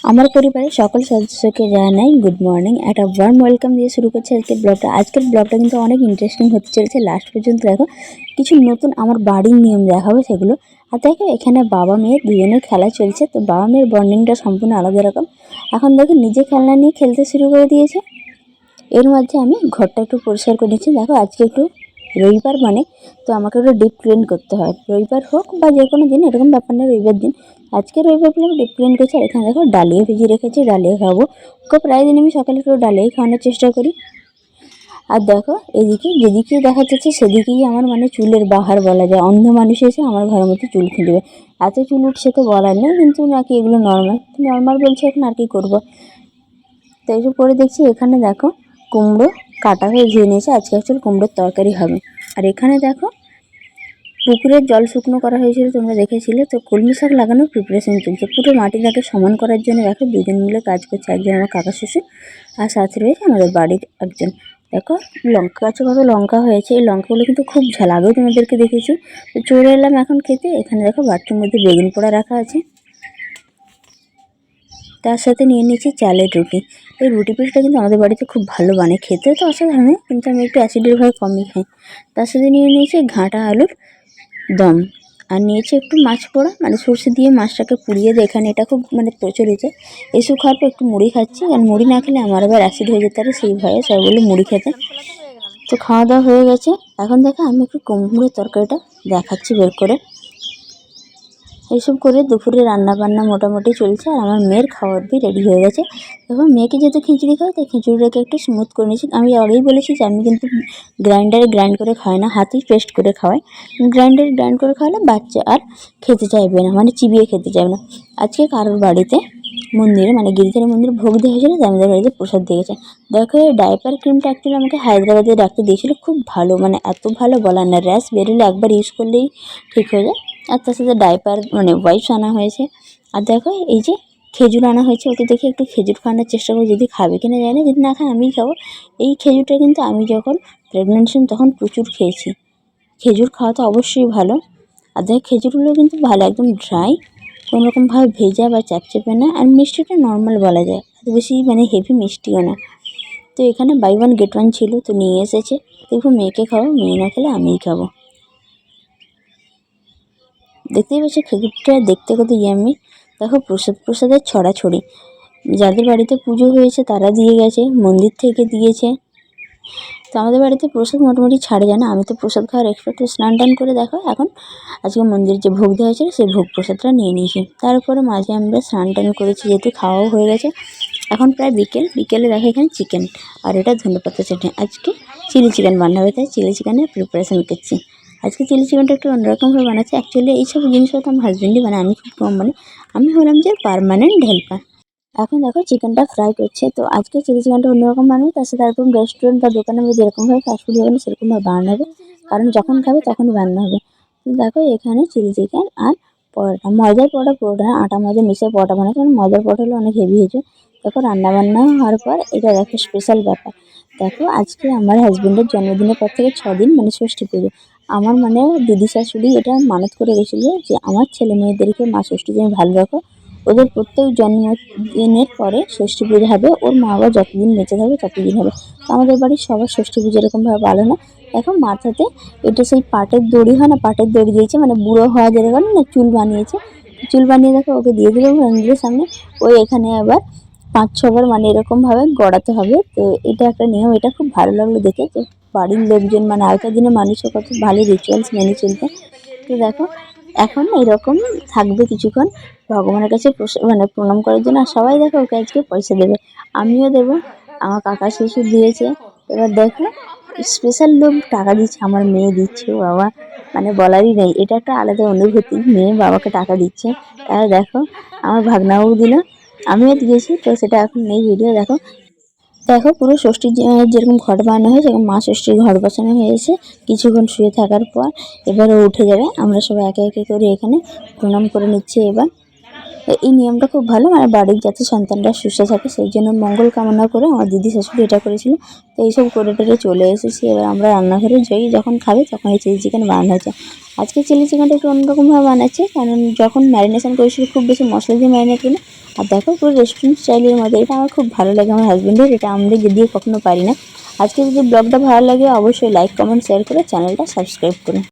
আমার পরিবারের সকল সদস্যকে জানাই গুড মর্নিং। একটা ওয়ার্ম ওয়েলকাম দিয়ে শুরু করছে আজকের ব্লগটা। আজকের ব্লগটা কিন্তু অনেক ইন্টারেস্টিং হতে চলেছে, লাস্ট পর্যন্ত দেখো। কিছু নতুন আমার বাড়ির নিয়ম দেখাবো সেগুলো। আর দেখো এখানে বাবা মেয়ে দুজনের খেলা চলছে, তো বাবা মেয়ের বন্ডিংটা সম্পূর্ণ আলাদা রকম। এখন দেখো নিজে খেলনা নিয়ে খেলতে শুরু করে দিয়েছে। এর মধ্যে আমি ঘরটা একটু পরিষ্কার করে নিচ্ছি। দেখো আজকে একটু রবিবার মানে তো আমাকে একটু ডিপ ক্লিন করতে হয়, রবিবার হোক বা যে কোনো দিন, এরকম ব্যাপার না। রবিবার দিন, আজকে রবিবার বলে আমি ডিপ ক্লিন করছি। আর এখানে দেখো ডালিয়া ভিজিয়ে রেখেছি, ডালিয়া খাবো। ওকে প্রায় দিন আমি সকালে একটু ডালিয়াই খাওয়ানোর চেষ্টা করি। আর দেখো এদিকে যেদিকেই দেখা যাচ্ছে সেদিকেই আমার মানে চুলের বাহার বলা যায়। অন্ধ মানুষ এসে আমার ঘরের মধ্যে চুল খুঁজবে, এত চুল উঠছে তো বলার নেই। কিন্তু নাকি এগুলো নর্মাল, নর্মাল বলছে, এখন আর কি করবো। তো এইসব করে দেখছি এখানে দেখো কুমড়ো কাটা হয়ে ধুয়ে নিয়েছে, আজকে অ্যাকচুয়ালি কুমড়োর তরকারি হবে। আর এখানে দেখো পুকুরের জল শুকনো করা হয়েছিল, তোমরা দেখেছিলে। তো কলমি শাক লাগানোর প্রিপারেশন চলছে, পুরো মাটিটাকে সমান করার জন্য দেখো দুজন মিলে কাজ করছে। একজন আমার কাকা শ্বশুর, আর সাথে রয়েছে আমাদের বাড়ির একজন। দেখো লঙ্কা গাছে কত লঙ্কা হয়েছে, এই লঙ্কাগুলো কিন্তু খুব ঝাল, আগেও তোমাদেরকে দেখেছি। তো চলে এলাম এখন খেতে। এখানে দেখো বাটির মধ্যে বেগুন পোড়া রাখা আছে, তার সাথে নিয়ে নিয়েছি চালের রুটি। এই রুটি পিসটা কিন্তু আমাদের বাড়িতে খুব ভালো বানায়, খেতে তো অসাধারণ, কিন্তু আমি একটু অ্যাসিডের ভয় কমই খাই। তার সাথে নিয়ে নিয়েছি ঘাঁটা আলুর দম, আর নিয়েছি একটু মাছ পোড়া, মানে সর্ষে দিয়ে মাছটাকে পুড়িয়ে দেয়। এখানে এটা খুব মানে প্রচলিত। এইসব খাওয়ার পর একটু মুড়ি খাচ্ছি, আর মুড়ি না খেলে আমার আবার অ্যাসিড হয়ে যেতে পারে, সেই ভয়ে সবাই বলে মুড়ি খেতে। তো খাওয়া দাওয়া হয়ে গেছে। এখন দেখো আমি একটু কুমড়োর তরকারিটা দেখাচ্ছি বের করে। এইসব করে দুপুরে রান্না বান্না মোটামুটি চলছে, আর আমার মেয়ের খাওয়ার বি রেডি হয়ে গেছে। এবং মেয়েকে যেহেতু খিচুড়ি খাওয়া, তাই খিচুড়িটাকে একটু স্মুথ করে নিয়েছি। আমি আগেই বলেছি যে আমি কিন্তু গ্রাইন্ডারে গ্রাইন্ড করে খাই না, হাতেই পেস্ট করে খাওয়াই। গ্রাইন্ডারে গ্রাইন্ড করে খাওয়ালে বাচ্চা আর খেতে চাইবে না, মানে চিবিয়ে খেতে চাইবে না। আজকে কারোর বাড়িতে মন্দিরে, মানে গিরিধারী মন্দিরে ভোগ দেওয়া হয়েছিল, তাই আমাদের বাড়িতে প্রসাদ দিয়েছে। দেখো এই ডাইপার ক্রিমটা অ্যাকচুয়ালি আমাকে হায়দ্রাবাদে ডাক্তার দিয়েছিল, খুব ভালো, মানে এত ভালো বলার না। র্যাশ বেরোলে একবার ইউজ করলেই ঠিক হয়ে যায়। আর তার সাথে ডাইপার মানে ওয়াইপস আনা হয়েছে। আর দেখো এই যে খেজুর আনা হয়েছে, ওকে দেখে একটু খেজুর খাওয়ানোর চেষ্টা করি, যদি খাবে কিনা জানি না, যদি না খায় আমিই খাবো। এই খেজুরটা কিন্তু আমি যখন প্রেগনেন্ট ছিলাম তখন প্রচুর খেয়েছি। খেজুর খাওয়া তো অবশ্যই ভালো। আর দেখো খেজুরগুলো কিন্তু ভালো, একদম ড্রাই, কোনোরকমভাবে ভেজা বা চ্যাপচ্যাপে না। আর মিষ্টিটা নর্মাল বলা যায়, এত বেশি মানে হেভি মিষ্টিও না। তো এখানে বাই ওয়ান গেট ওয়ান ছিল, তো নিয়ে এসেছে। দেখো মেয়েকে খাবো, মেয়ে না খেলে আমিই খাবো। দেখতেই পাচ্ছি খেজুরটা দেখতে কত ইয়ামি। দেখো প্রসাদের ছড়াছড়ি, যাদের বাড়িতে পুজো হয়েছে তারা দিয়ে গেছে, মন্দির থেকে দিয়েছে। তো আমাদের বাড়িতে প্রসাদ মোটামুটি ছাড়ে যায় না, আমি তো প্রসাদ খাওয়ার এক্সপার্ট। স্নান টান করে দেখো এখন আজকে মন্দিরে যে ভোগ দেওয়া হয়েছিল সেই ভোগ প্রসাদটা নিয়ে নিয়েছি। তারপরে মাঝে আমরা স্নান টান করেছি, যেহেতু খাওয়াও হয়ে গেছে। এখন প্রায় বিকেলে দেখো এখানে চিকেন, আর এটা ধনেপাতা চাটনি। আজকে চিলি চিকেন বানানো হবে, তাই চিলি চিকেনের প্রিপারেশান করছি। আজকে চিলি চিকেনটা একটু অন্যরকমভাবে বানাচ্ছি। অ্যাকচুয়ালি এইসব জিনিসটা আমার হাজব্যান্ডই বানায়, আমি খুব কম বানাই। আমি হলাম যে পার্মানেন্ট হেল্পার। এখন দেখো চিকেনটা ফ্রাই করছে। তো আজকে চিলি চিকেনটা অন্যরকম বানাবো, তার সাথে এরকম রেস্টুরেন্ট বা দোকানে যেরকমভাবে ফাস্টফুড দোকানে সেরকমভাবে বানানো হবে, কারণ যখন খাবে তখনই বানানো হবে। তো দেখো এখানে চিলি চিকেন আর পরোটা, ময়দার পরোটা, পুরোটা আটা ময়দা মিশিয়ে পরোটা বানায়, কারণ ময়দার পরোটা হলে অনেক হেভি হয়েছে। দেখো রান্নাবান্না হওয়ার পর এটা দেখো স্পেশাল ব্যাপার। দেখো আজকে আমার হাজব্যান্ডের জন্মদিনের পর থেকে 6 দিন মানে ষষ্ঠী পুজো। আমার মানে দিদি শাশুড়ি এটা মানত করে গেছিলো যে আমার ছেলে মেয়েদেরকে মা ষষ্ঠী দিন ভালো রাখো, ওদের প্রত্যেক জন্মদিনের পরে ষষ্ঠী পুজো হবে, ওর মা বাবা যতদিন বেঁচে থাকবে ততদিন হবে। তো আমাদের বাড়ির সবার ষষ্ঠী পুজো এরকমভাবে পালন হয়। দেখো মাথাতে এটা সেই পাটের দড়ি হয় না, পাটের দড়ি দিয়েছে, মানে বুড়ো হওয়া যেরকম না, চুল বানিয়েছে। চুল বানিয়ে দেখো ওকে দিয়ে দেবে মন্দিরের সামনে। ওই এখানে আবার 5-6 বার মানে এরকমভাবে গড়াতে হবে। তো এটা একটা নিয়ম, এটা খুব ভালো লাগলো দেখে, যে বাড়ির লোকজন মানে আগেকার দিনে মানুষের কত ভালো রিচুয়ালস মেনে চলতো। তো দেখো এখন এরকম থাকবে কিছুক্ষণ ভগবানের কাছে মানে প্রণাম করার জন্য। আর সবাই দেখো ওকে আজকে পয়সা দেবে, আমিও দেবো, আমার কাকা শ্বশুর দিয়েছে। এবার দেখো স্পেশাল লোক টাকা দিচ্ছে, আমার মেয়ে দিচ্ছে, বাবা মানে বলারই নেই, এটা একটা আলাদা অনুভূতি, মেয়ে বাবাকে টাকা দিচ্ছে। তাই দেখো আমার ভাগনাও দিল, আমিও দিয়েছি। তো সেটা এখন নেই ভিডিও। দেখো দেখো পুরো ষষ্ঠীর যেরকম ঘট বানানো হয় সেরকম মা ষষ্ঠীর ঘট বসানো হয়েছে। কিছুক্ষণ শুয়ে থাকার পর এবারে উঠে যাবে, আমরা সবাই একে একে করে এখানে প্রণাম করে নিচ্ছি। এবার এই নিয়মটা খুব ভালো, মানে বাড়ির যাতে সন্তানরা সুস্থ থাকে সেই জন্য মঙ্গল কামনা করে আমার দিদি শাশুড়ি এটা করেছিল। তো এইসব করে টোরে চলে এসেছি, এবার আমরা রান্নাঘরে যাই, যখন খাবে তখন এই চিলি চিকেন বানানো হয়েছে। আজকে চিলি চিকেনটা একটু অন্যরকমভাবে বানাচ্ছে, কারণ যখন ম্যারিনেশন করেছিল খুব বেশি মশলা দিয়ে ম্যারিনেট করে। আর দেখো পুরো রেস্টুরেন্ট স্টাইলের মধ্যে, এটা আমার খুব ভালো লাগে আমার হাজবেন্ডের, এটা আমরা যদিও কখনো পারি না। আজকে যদি ব্লগটা ভালো লাগে অবশ্যই লাইক কমেন্ট শেয়ার করে চ্যানেলটা সাবস্ক্রাইব করুন।